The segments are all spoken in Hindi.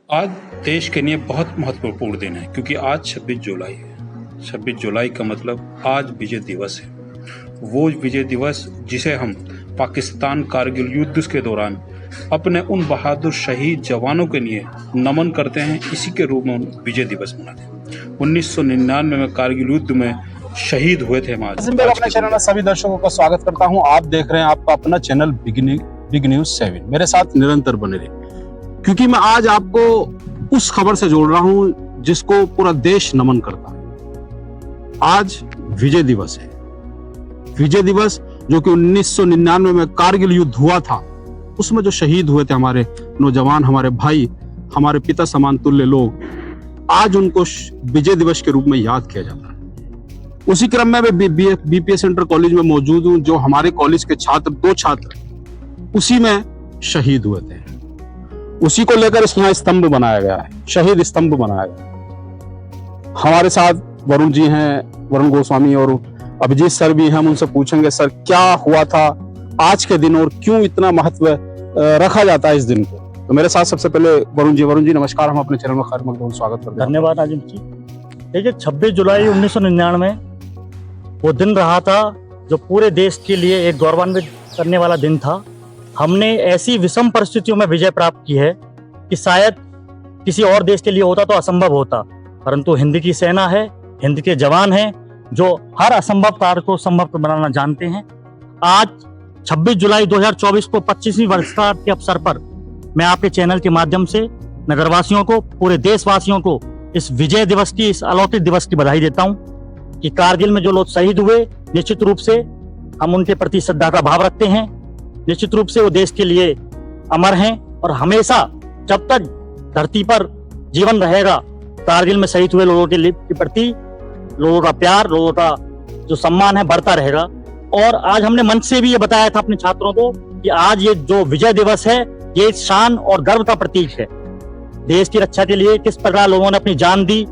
आज देश के लिए बहुत महत्वपूर्ण दिन है क्योंकि आज 26 जुलाई है। 26 जुलाई का मतलब आज विजय दिवस है। वो विजय दिवस जिसे हम पाकिस्तान कारगिल युद्ध के दौरान अपने उन बहादुर शहीद जवानों के लिए नमन करते हैं, इसी के रूप में विजय दिवस मनाते हैं। 1999 में कारगिल युद्ध में शहीद हुए थे हम। आज अपने चैनल में सभी दर्शकों का स्वागत करता हूं। आप देख रहे हैं आपका अपना चैनल बिग न्यूज 7। मेरे साथ निरंतर बने रहिए क्योंकि मैं आज आपको उस खबर से जोड़ रहा हूं जिसको पूरा देश नमन करता है। आज विजय दिवस है। विजय दिवस जो कि 1999 में कारगिल युद्ध हुआ था, उसमें जो शहीद हुए थे हमारे नौजवान, हमारे भाई, हमारे पिता समान तुल्य लोग, आज उनको विजय दिवस के रूप में याद किया जाता है। उसी क्रम में मैं बीपीएस इंटर कॉलेज में मौजूद हूं। जो हमारे कॉलेज के छात्र, 2 छात्र उसी में शहीद हुए थे। उसी को लेकर इसमें स्तंभ बनाया गया है, शहीद स्तंभ बनाया गया। हमारे साथ वरुण जी हैं, वरुण गोस्वामी, और अभिजीत सर भी हैं। हम उनसे पूछेंगे, सर क्या हुआ था आज के दिन और क्यों इतना महत्व रखा जाता है इस दिन को। तो मेरे साथ सबसे पहले वरुण जी नमस्कार। हम अपने चैनल में खैर मकदम स्वागत करते हैं। धन्यवाद नाजिम जी। देखिए 26 जुलाई 1999 वो दिन रहा था जो पूरे देश के लिए एक गौरवान्वित करने वाला दिन था। हमने ऐसी विषम परिस्थितियों में विजय प्राप्त की है कि शायद किसी और देश के लिए होता तो असंभव होता, परंतु हिंद की सेना है, हिंद के जवान हैं जो हर असंभव कार्य को संभव बनाना जानते हैं। आज 26 जुलाई 2024 को 25वीं वर्षगांठ के अवसर पर मैं आपके चैनल के माध्यम से नगरवासियों को, पूरे देशवासियों को इस विजय दिवस की, इस अलौकिक दिवस की बधाई देता हूं कि कारगिल में जो लोग शहीद हुए, निश्चित रूप से हम उनके प्रति श्रद्धा का भाव रखते हैं। निश्चित रूप से वो देश के लिए अमर हैं और हमेशा जब तक धरती पर जीवन रहेगा, कारगिल में शहीद हुए लोगों के प्रति लोगों का प्यार, लोगों का जो सम्मान है बढ़ता रहेगा। और आज हमने मंच से भी ये बताया था अपने छात्रों को कि आज ये जो विजय दिवस है, ये शान और गर्व का प्रतीक है। देश की रक्षा के लिए किस प्रकार लोगों ने अपनी जान दी,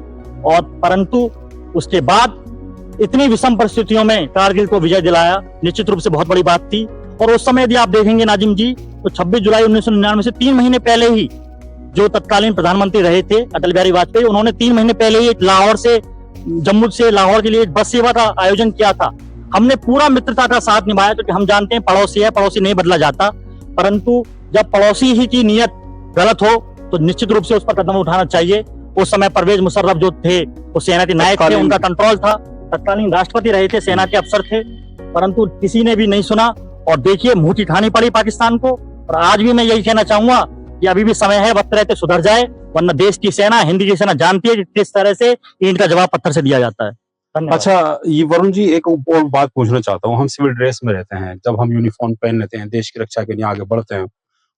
और परंतु उसके बाद इतनी विषम परिस्थितियों में कारगिल को विजय दिलाया, निश्चित रूप से बहुत बड़ी बात थी। और उस समय यदि आप देखेंगे नाजिम जी, तो 26 जुलाई 1999 से 3 महीने पहले ही जो तत्कालीन प्रधानमंत्री रहे थे अटल बिहारी वाजपेयी, उन्होंने 3 महीने पहले ही लाहौर से, जम्मू से लाहौर के लिए बस सेवा का आयोजन किया था। हमने पूरा मित्रता का साथ निभाया क्योंकि हम जानते हैं पड़ोसी है, पड़ोसी नहीं बदला जाता, परंतु जब पड़ोसी ही की नीयत गलत हो तो निश्चित रूप से उस पर कदम उठाना चाहिए। उस समय परवेज मुशर्रफ जो थे वो सेना के नायक थे, उनका कंट्रोल था, तत्कालीन राष्ट्रपति रहे थे, सेना के अफसर थे, परंतु किसी ने भी नहीं सुना और देखिए मुंह उठानी पड़ी पाकिस्तान को। और आज भी मैं यही कहना चाहूंगा कि अभी भी समय है, वक्त रहते सुधर जाए, वरना देश की सेना, हिंद की सेना जानती है कि किस तरह से ईंट का जवाब पत्थर से दिया जाता है। अच्छा, ये वरुण जी एक और बात पूछना चाहता हूँ। हम सिविल ड्रेस में रहते हैं, जब हम यूनिफॉर्म पहन लेते हैं, देश की रक्षा के लिए आगे बढ़ते हैं,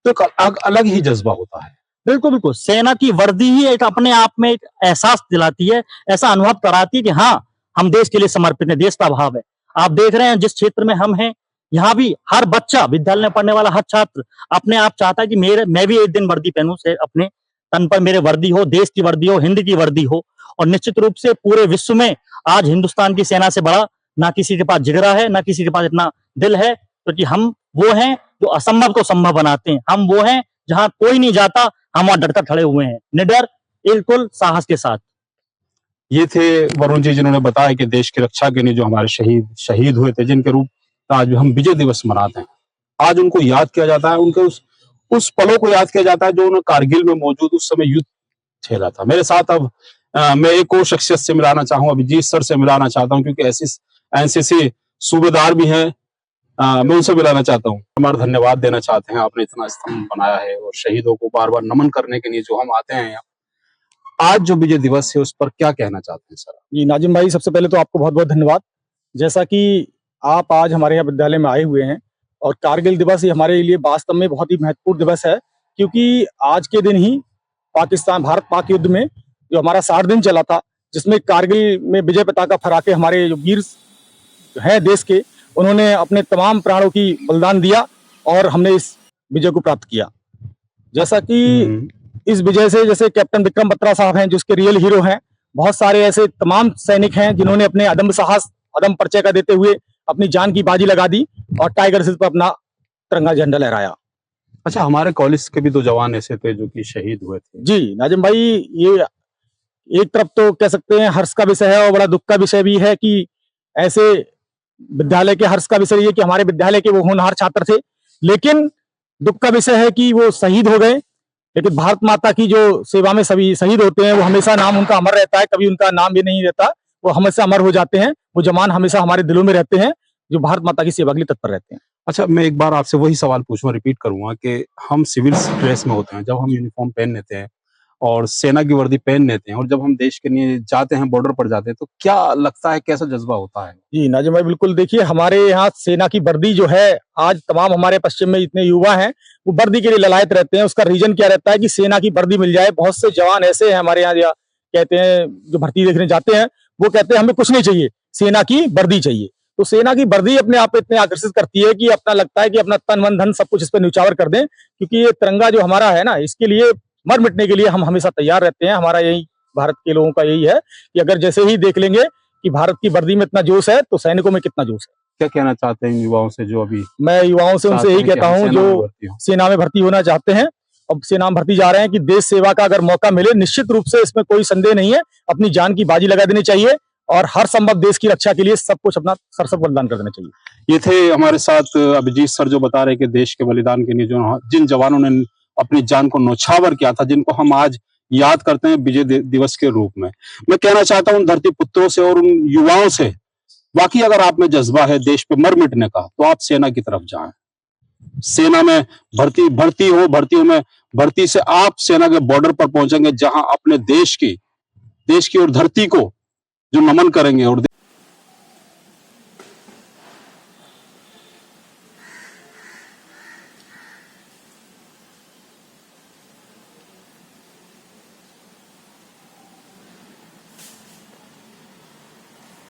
तो एक अलग ही जज्बा होता है। बिल्कुल बिल्कुल, सेना की वर्दी ही एक अपने आप में एक एहसास दिलाती है, ऐसा अनुभव कराती है कि हाँ, हम देश के लिए समर्पित हैं, देश का भाव है। आप देख रहे हैं जिस क्षेत्र में हम हैं, यहाँ भी हर बच्चा, विद्यालय में पढ़ने वाला हर छात्र अपने आप चाहता है कि मैं भी एक दिन वर्दी पहनूं, से अपने तन पर मेरे वर्दी हो, देश की वर्दी हो, हिंद की वर्दी हो। और निश्चित रूप से पूरे विश्व में आज हिंदुस्तान की सेना से बड़ा ना किसी के पास जिगरा है, ना किसी के पास इतना दिल है, क्योंकि हम वो हैं जो असंभव को संभव बनाते हैं। हम वो हैं जहां कोई नहीं जाता, हम वहां डटकर खड़े हुए हैं, निडर, बिल्कुल साहस के साथ। ये थे वरुण जी जिन्होंने बताया कि देश की रक्षा के लिए जो हमारे शहीद हुए थे, जिनके रूप आज हम विजय दिवस मनाते हैं। आज उनको याद किया जाता है, उनके उस पलों को याद किया जाता है जो उन्होंने कारगिल में मौजूद उस समय युद्ध झेला था। मेरे साथ अब मैं एक और शख्सियत से मिलाना चाहूंगा, अभिजीत सर से मिलाना चाहता हूं, क्योंकि एनसीसी सूबेदार भी हैं। मैं उनसे मिलाना चाहता हूँ। हमारा धन्यवाद देना चाहते हैं, आपने इतना स्तंभ बनाया है और शहीदों को बार बार नमन करने के लिए जो हम आते हैं यहाँ। आज जो विजय दिवस है उस पर क्या कहना चाहते हैं सर? जी नाजिम भाई, सबसे पहले तो आपको बहुत बहुत धन्यवाद। जैसा कि आप आज हमारे यहाँ विद्यालय में आए हुए हैं, और कारगिल दिवस ये हमारे लिए वास्तव में बहुत ही महत्वपूर्ण दिवस है, क्योंकि आज के दिन ही पाकिस्तान भारत पाक युद्ध में जो हमारा 60 दिन चला था, जिसमें कारगिल में विजय पताका फहरा के हमारे जो वीर हैं देश के, उन्होंने अपने तमाम प्राणों की बलिदान दिया और हमने इस विजय को प्राप्त किया। जैसा कि इस विजय से, जैसे कैप्टन विक्रम बत्रा साहब हैं जो उसके रियल हीरो हैं, बहुत सारे ऐसे तमाम सैनिक हैं जिन्होंने अपने अदम्य साहस, अदम्य परिचय का देते हुए अपनी जान की बाजी लगा दी और टाइगर हिल पर अपना तिरंगा झंडा लहराया। अच्छा, हमारे कॉलेज के भी 2 जवान ऐसे थे जो कि शहीद हुए थे। जी नाजिम भाई, ये एक तरफ तो कह सकते हैं हर्ष का विषय है और बड़ा दुख का विषय भी है कि ऐसे विद्यालय के हर्ष का विषय ये कि हमारे विद्यालय के वो होनहार छात्र थे, लेकिन दुख का विषय है कि वो शहीद हो गए। लेकिन भारत माता की जो सेवा में सभी शहीद होते हैं वो हमेशा नाम उनका अमर रहता है, कभी उनका नाम भी नहीं रहता, वो हमेशा अमर हो जाते हैं। वो जवान हमेशा हमारे दिलों में रहते हैं जो भारत माता की सेवा के लिए तत्पर रहते हैं। अच्छा, मैं एक बार आपसे वही सवाल पूछूंगा, रिपीट करूंगा कि हम सिविल ड्रेस में होते हैं, जब हम यूनिफॉर्म पहन लेते हैं और सेना की वर्दी पहन लेते हैं और जब हम देश के लिए जाते हैं, बॉर्डर पर जाते हैं, तो क्या लगता है, कैसा जज्बा होता है? जी नाजिम भाई, बिल्कुल देखिए, हमारे यहाँ सेना की वर्दी जो है, आज तमाम हमारे पश्चिम में इतने युवा हैं वो वर्दी के लिए ललायत रहते हैं। उसका रीजन क्या रहता है कि सेना की वर्दी मिल जाए। बहुत से जवान ऐसे हैं हमारे यहाँ कहते हैं, जो भर्ती देखने जाते हैं, वो कहते हैं हमें कुछ नहीं चाहिए, सेना की वर्दी चाहिए। तो सेना की वर्दी अपने आप इतने आकर्षित करती है कि अपना लगता है कि अपना तन मन धन सब कुछ इस पर न्यौछावर कर दें, क्योंकि ये तिरंगा जो हमारा है ना, इसके लिए मर मिटने के लिए हम हमेशा तैयार रहते हैं। हमारा यही, भारत के लोगों का यही है कि अगर जैसे ही देख लेंगे कि भारत की वर्दी में इतना जोश है तो सैनिकों में कितना जोश है। क्या कहना चाहते हैं इन युवाओं से जो अभी मैं युवाओं से उनसे यही कहता हूँ जो सेना में भर्ती होना चाहते हैं, अब सेना में भर्ती जा रहे हैं, कि देश सेवा का अगर मौका मिले, निश्चित रूप से इसमें कोई संदेह नहीं है, अपनी जान की बाजी लगा देनी चाहिए और हर संभव देश की रक्षा के लिए सब कुछ अपना सरसक बलिदान कर देना चाहिए। ये थे हमारे साथ अभिजीत सर, जो बता रहे कि देश के बलिदान के लिए जो जिन जवानों ने अपनी जान को न्यौछावर किया था, जिनको हम आज याद करते हैं विजय दिवस के रूप में। मैं कहना चाहता हूं उन धरती पुत्रों से और उन युवाओं से, बाकी अगर आप में जज्बा है देश पे मर मिटने का, तो आप सेना की तरफ जाएं। सेना में भर्ती से आप सेना के बॉर्डर पर पहुंचेंगे, जहां अपने देश की और धरती को जो नमन करेंगे और